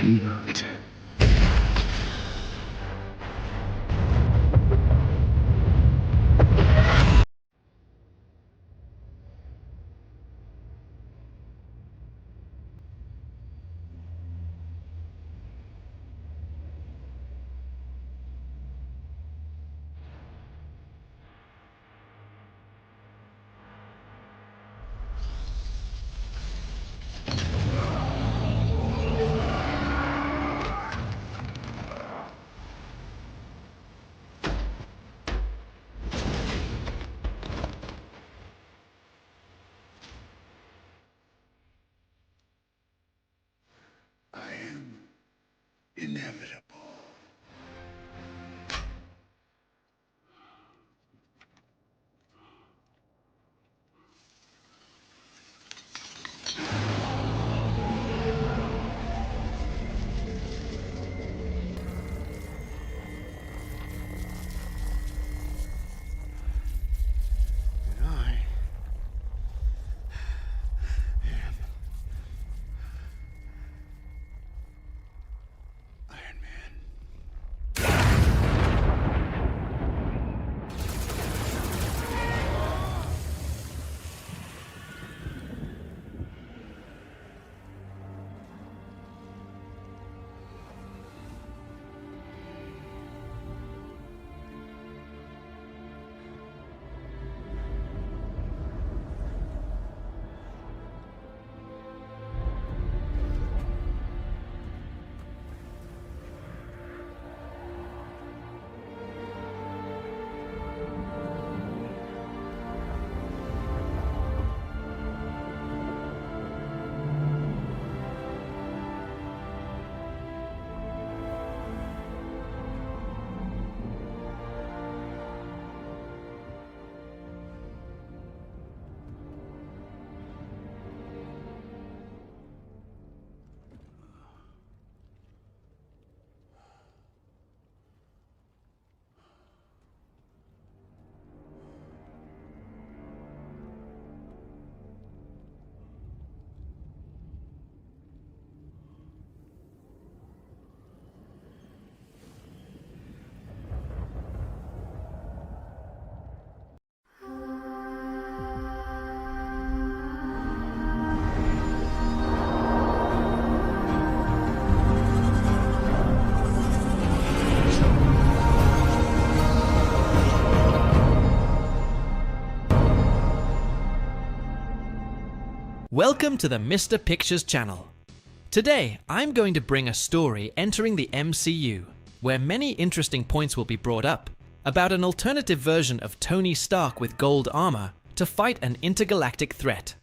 not. I am inevitable. Welcome to the Mr. Pictures channel. Today, I'm going to bring a story entering the MCU, where many interesting points will be brought up, about an alternative version of Tony Stark with gold armor to fight an intergalactic threat.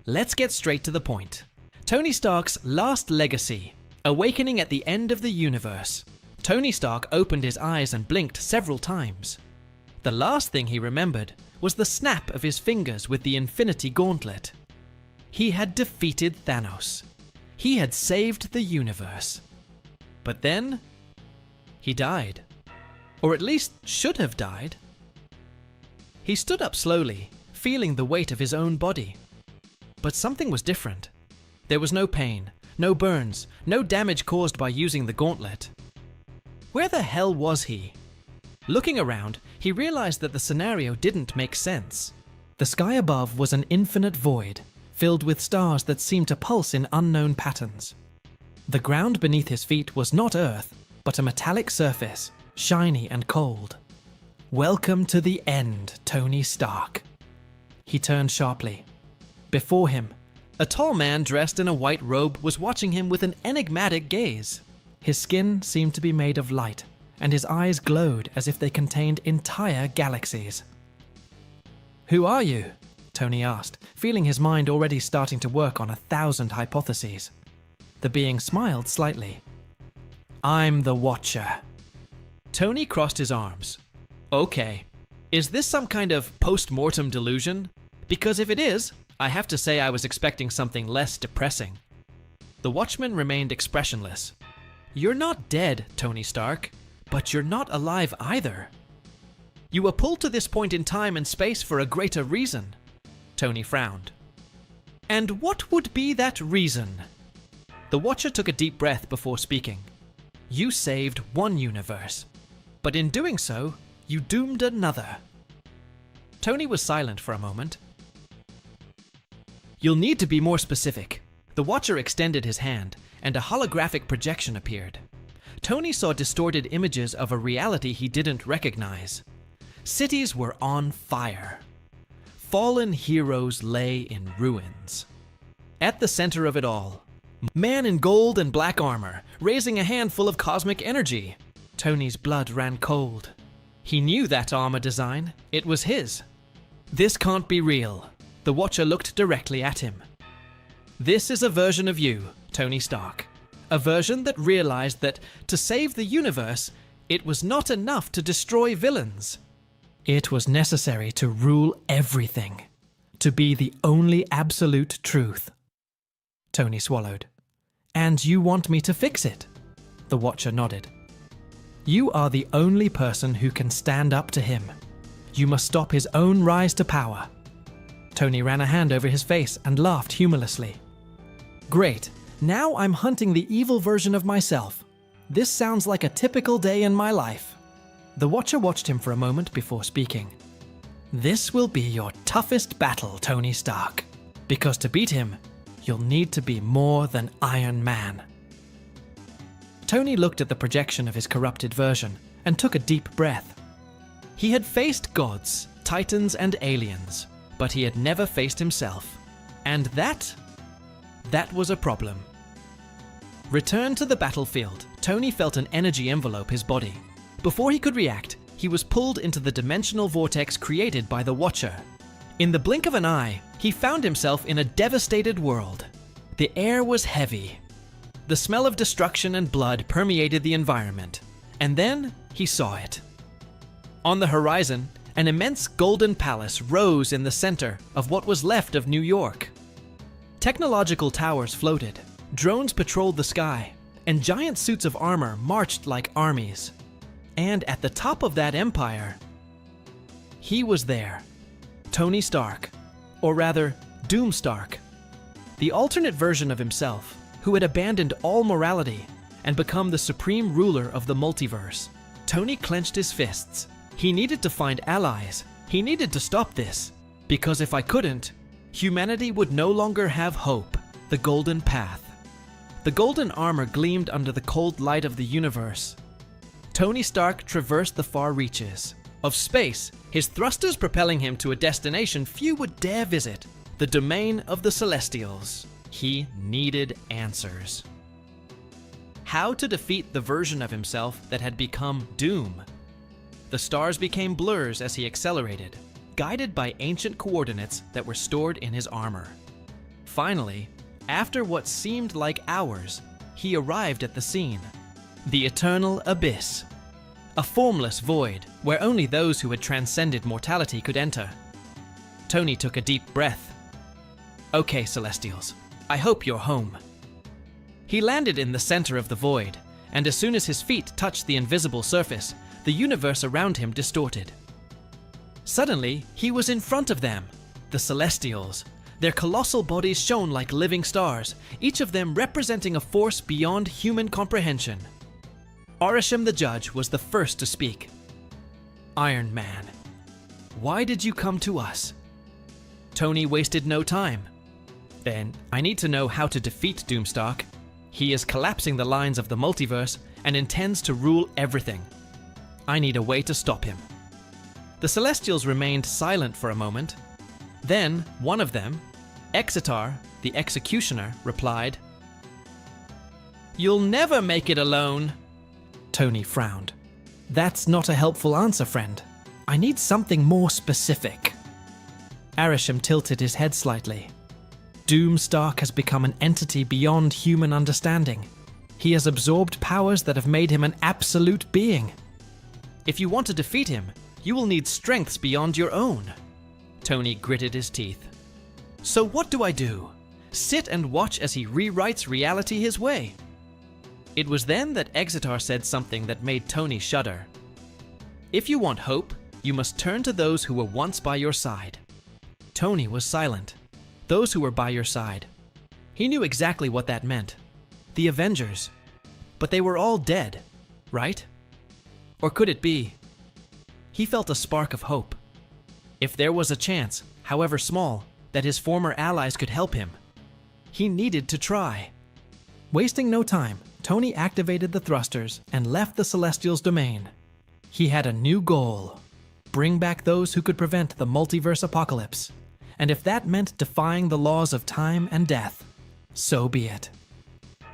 Let's get straight to the point. Tony Stark's last legacy, awakening at the end of the universe. Tony Stark opened his eyes and blinked several times. The last thing he remembered was the snap of his fingers with the Infinity Gauntlet. He had defeated Thanos. He had saved the universe. But then, he died. Or at least should have died. He stood up slowly, feeling the weight of his own body. But something was different. There was no pain, no burns, no damage caused by using the gauntlet. Where the hell was he? Looking around, he realized that the scenario didn't make sense. The sky above was an infinite void, filled with stars that seemed to pulse in unknown patterns. The ground beneath his feet was not Earth, but a metallic surface, shiny and cold. Welcome to the end, Tony Stark. He turned sharply. Before him, a tall man dressed in a white robe was watching him with an enigmatic gaze. His skin seemed to be made of light, and his eyes glowed as if they contained entire galaxies. "Who are you?" Tony asked, feeling his mind already starting to work on 1,000 hypotheses. The being smiled slightly. "I'm the Watcher." Tony crossed his arms. "Okay, is this some kind of post-mortem delusion? Because if it is, I have to say I was expecting something less depressing." The Watchman remained expressionless. "You're not dead, Tony Stark, but you're not alive either. You were pulled to this point in time and space for a greater reason." Tony frowned. "And what would be that reason?" The Watcher took a deep breath before speaking. You saved one universe, but in doing so, you doomed another. Tony was silent for a moment. You'll need to be more specific. The Watcher extended his hand, and a holographic projection appeared. Tony saw distorted images of a reality he didn't recognize. Cities were on fire. Fallen heroes lay in ruins. At the center of it all, man in gold and black armor, raising a handful of cosmic energy. Tony's blood ran cold. He knew that armor design. It was his. This can't be real. The Watcher looked directly at him. This is a version of you, Tony Stark. A version that realized that to save the universe, it was not enough to destroy villains. It was necessary to rule everything, to be the only absolute truth. Tony swallowed. And you want me to fix it? The Watcher nodded. You are the only person who can stand up to him. You must stop his own rise to power. Tony ran a hand over his face and laughed humorlessly. Great. Now I'm hunting the evil version of myself. This sounds like a typical day in my life. The Watcher watched him for a moment before speaking. This will be your toughest battle, Tony Stark. Because to beat him, you'll need to be more than Iron Man. Tony looked at the projection of his corrupted version and took a deep breath. He had faced gods, titans, and aliens, but he had never faced himself. And that was a problem. Returned to the battlefield, Tony felt an energy envelope his body. Before he could react, he was pulled into the dimensional vortex created by the Watcher. In the blink of an eye, he found himself in a devastated world. The air was heavy. The smell of destruction and blood permeated the environment. And then he saw it. On the horizon, an immense golden palace rose in the center of what was left of New York. Technological towers floated, drones patrolled the sky, and giant suits of armor marched like armies. And at the top of that empire, he was there. Tony Stark, or rather, Doom Stark. The alternate version of himself, who had abandoned all morality and become the supreme ruler of the multiverse. Tony clenched his fists. He needed to find allies. He needed to stop this. Because if I couldn't, humanity would no longer have hope, the golden path. The golden armor gleamed under the cold light of the universe. Tony Stark traversed the far reaches of space, his thrusters propelling him to a destination few would dare visit, the domain of the Celestials. He needed answers. How to defeat the version of himself that had become Doom? The stars became blurs as he accelerated, guided by ancient coordinates that were stored in his armor. Finally, after what seemed like hours, he arrived at the scene. The eternal abyss. A formless void where only those who had transcended mortality could enter. Tony took a deep breath. Okay, Celestials, I hope you're home. He landed in the center of the void, and as soon as his feet touched the invisible surface, the universe around him distorted. Suddenly, he was in front of them, the Celestials. Their colossal bodies shone like living stars, each of them representing a force beyond human comprehension. Arishem the Judge was the first to speak. Iron Man, why did you come to us? Tony wasted no time. Then, I need to know how to defeat Doomstark. He is collapsing the lines of the multiverse and intends to rule everything. I need a way to stop him. The Celestials remained silent for a moment. Then, one of them, Exitar, the Executioner, replied, You'll never make it alone. Tony frowned. That's not a helpful answer, friend. I need something more specific. Arishem tilted his head slightly. Doomstark has become an entity beyond human understanding. He has absorbed powers that have made him an absolute being. If you want to defeat him, you will need strengths beyond your own. Tony gritted his teeth. So what do I do? Sit and watch as he rewrites reality his way? It was then that Exitar said something that made Tony shudder. If you want hope, you must turn to those who were once by your side. Tony was silent. Those who were by your side. He knew exactly what that meant. the Avengers. But they were all dead, right? Or could it be? He felt a spark of hope. If there was a chance, however small, that his former allies could help him, he needed to try. Wasting no time, Tony activated the thrusters and left the Celestials' domain. He had a new goal: bring back those who could prevent the multiverse apocalypse. And if that meant defying the laws of time and death, so be it.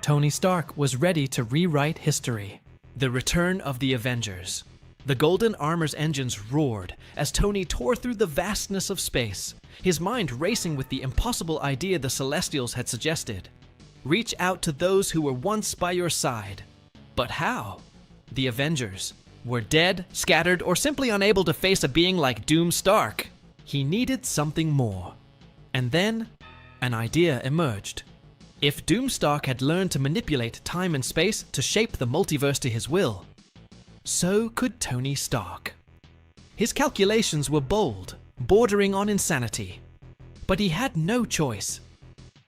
Tony Stark was ready to rewrite history. The return of the Avengers. The Golden Armor's engines roared as Tony tore through the vastness of space, his mind racing with the impossible idea the Celestials had suggested. Reach out to those who were once by your side. But how? The Avengers were dead, scattered, or simply unable to face a being like Doom Stark. He needed something more. And then, an idea emerged. If Doom Stark had learned to manipulate time and space to shape the multiverse to his will, so could Tony Stark. His calculations were bold, bordering on insanity. But he had no choice.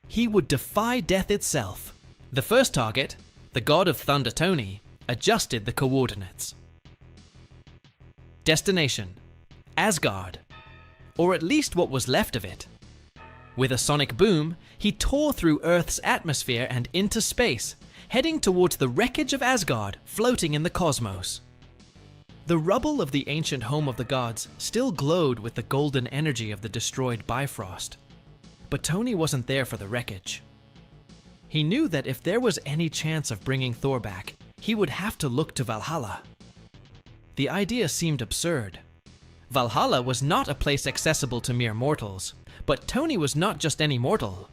He would defy death itself. The first target, the God of Thunder Tony, adjusted the coordinates. Destination: Asgard, or at least what was left of it. With a sonic boom, he tore through Earth's atmosphere and into space, heading towards the wreckage of Asgard floating in the cosmos. The rubble of the ancient home of the gods still glowed with the golden energy of the destroyed Bifrost. But Tony wasn't there for the wreckage. He knew that if there was any chance of bringing Thor back, he would have to look to Valhalla. The idea seemed absurd. Valhalla was not a place accessible to mere mortals, but Tony was not just any mortal.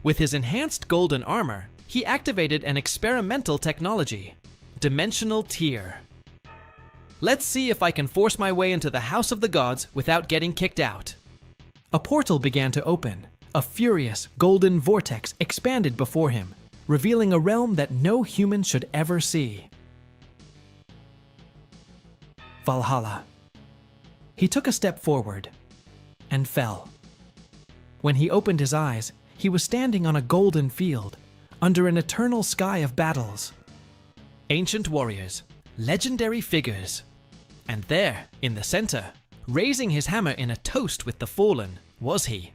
With his enhanced golden armor, he activated an experimental technology: Dimensional Tier. Let's see if I can force my way into the House of the Gods without getting kicked out. A portal began to open. A furious, golden vortex expanded before him, revealing a realm that no human should ever see. Valhalla. He took a step forward and fell. When he opened his eyes, he was standing on a golden field, under an eternal sky of battles. Ancient warriors, legendary figures. And there, in the center, raising his hammer in a toast with the fallen, was he,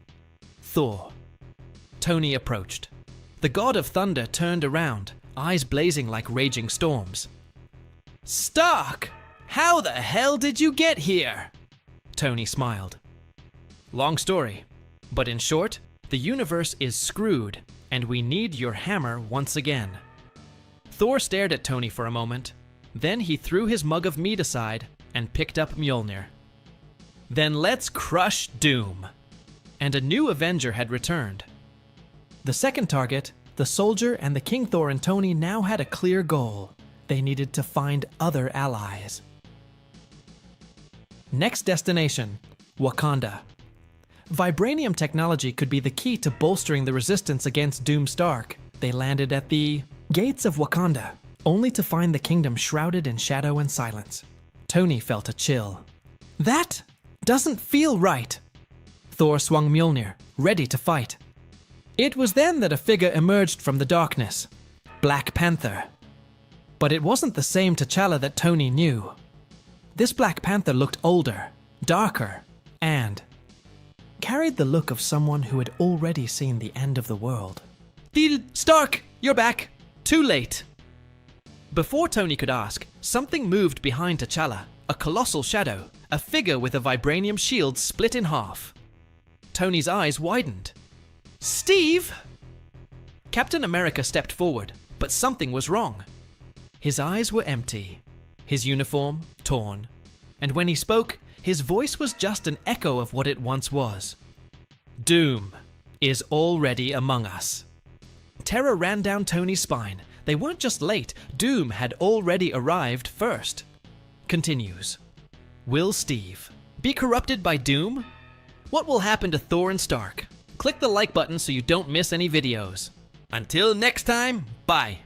Thor. Tony approached. The God of Thunder turned around, eyes blazing like raging storms. "Stark! How the hell did you get here?" Tony smiled. Long story, but in short, the universe is screwed, and we need your hammer once again. Thor stared at Tony for a moment. Then he threw his mug of mead aside and picked up Mjolnir. Then let's crush Doom. And a new Avenger had returned. The second target, the soldier and the King Thor and Tony now had a clear goal. They needed to find other allies. Next destination, Wakanda. Vibranium technology could be the key to bolstering the resistance against Doom Stark. They landed at the gates of Wakanda, only to find the kingdom shrouded in shadow and silence. Tony felt a chill. That doesn't feel right. Thor swung Mjolnir, ready to fight. It was then that a figure emerged from the darkness. Black Panther. But it wasn't the same T'Challa that Tony knew. This Black Panther looked older, darker, and carried the look of someone who had already seen the end of the world. Stark, you're back. Too late. Before Tony could ask, something moved behind T'Challa, a colossal shadow, a figure with a vibranium shield split in half. Tony's eyes widened. Steve! Captain America stepped forward, but something was wrong. His eyes were empty, his uniform torn, and when he spoke, his voice was just an echo of what it once was. Doom is already among us. Terror ran down Tony's spine. They weren't just late, Doom had already arrived first. Continues. Will Steve be corrupted by Doom? What will happen to Thor and Stark? Click the like button so you don't miss any videos. Until next time, bye.